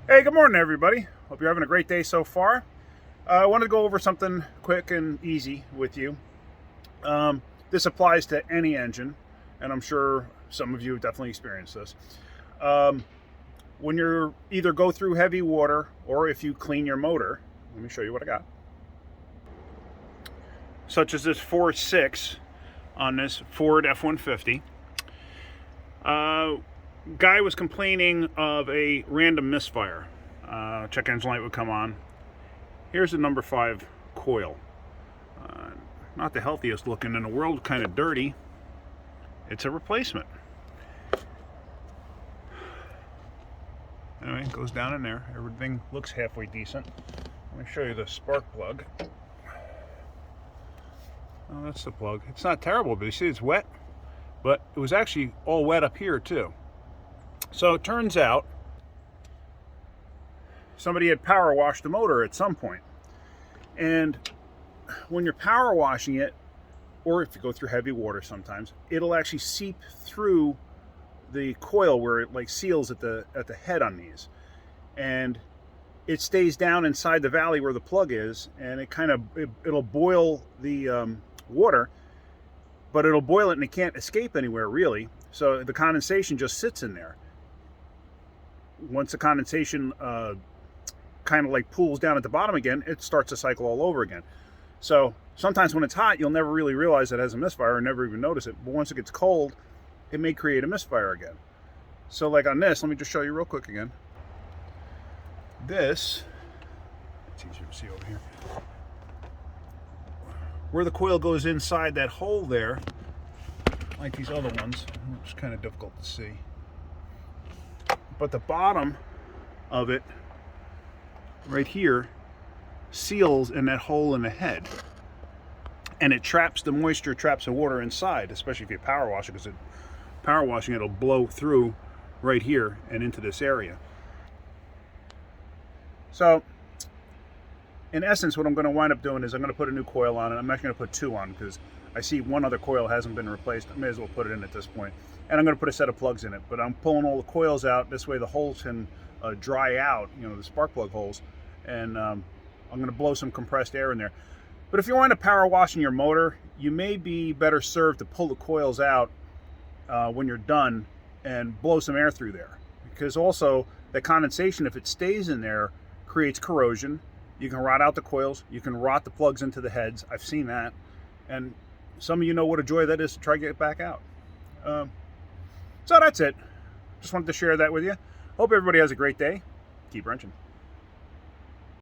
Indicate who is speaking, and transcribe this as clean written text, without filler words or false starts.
Speaker 1: Hey, good morning, everybody. Hope you're having a great day so far. I wanted to go over something quick and easy with you. This applies to any engine, and I'm sure some of you have definitely experienced this. Um, when you're either go through heavy water or if you clean your motor, let me show you what I got. Such as this 4.6 on this Ford F-150. Guy was complaining of a random misfire. Check engine light would come on. Here's the number 5 coil. Not the healthiest looking in the world, kind of dirty. It's a replacement. Anyway, it goes down in there. Everything looks halfway decent. Let me show you the spark plug. Oh, that's the plug. It's not terrible, but you see it's wet. But it was actually all wet up here too. So it turns out somebody had power washed the motor at some point. And when you're power washing it, or if you go through heavy water sometimes, it'll actually seep through the coil where it like seals at the head on these. And it stays down inside the valley where the plug is, and it'll boil the water, but it'll boil it and it can't escape anywhere really. So the condensation just sits in there. Once the condensation kind of like pools down at the bottom again, it starts to cycle all over again. So sometimes when it's hot, you'll never really realize it has a misfire and never even notice it. But once it gets cold, it may create a misfire again. So like on this, let me just show you real quick again. This, it's easier to see over here. Where the coil goes inside that hole there, like these other ones, it's kind of difficult to see. But the bottom of it, right here, seals in that hole in the head. And it traps the moisture, traps the water inside, especially if you power wash it, because power washing it'll blow through right here and into this area. So, in essence, what I'm going to wind up doing is I'm going to put a new coil on it. I'm actually going to put 2 on because I see one other coil hasn't been replaced. I may as well put it in at this point. And I'm going to put a set of plugs in it. But I'm pulling all the coils out. This way the holes can dry out, the spark plug holes. And I'm going to blow some compressed air in there. But if you want to power washing your motor, you may be better served to pull the coils out when you're done and blow some air through there. Because also, the condensation, if it stays in there, creates corrosion. You can rot out the coils. You can rot the plugs into the heads. I've seen that. And some of you know what a joy that is to try to get it back out. So that's it. Just wanted to share that with you. Hope everybody has a great day. Keep wrenching.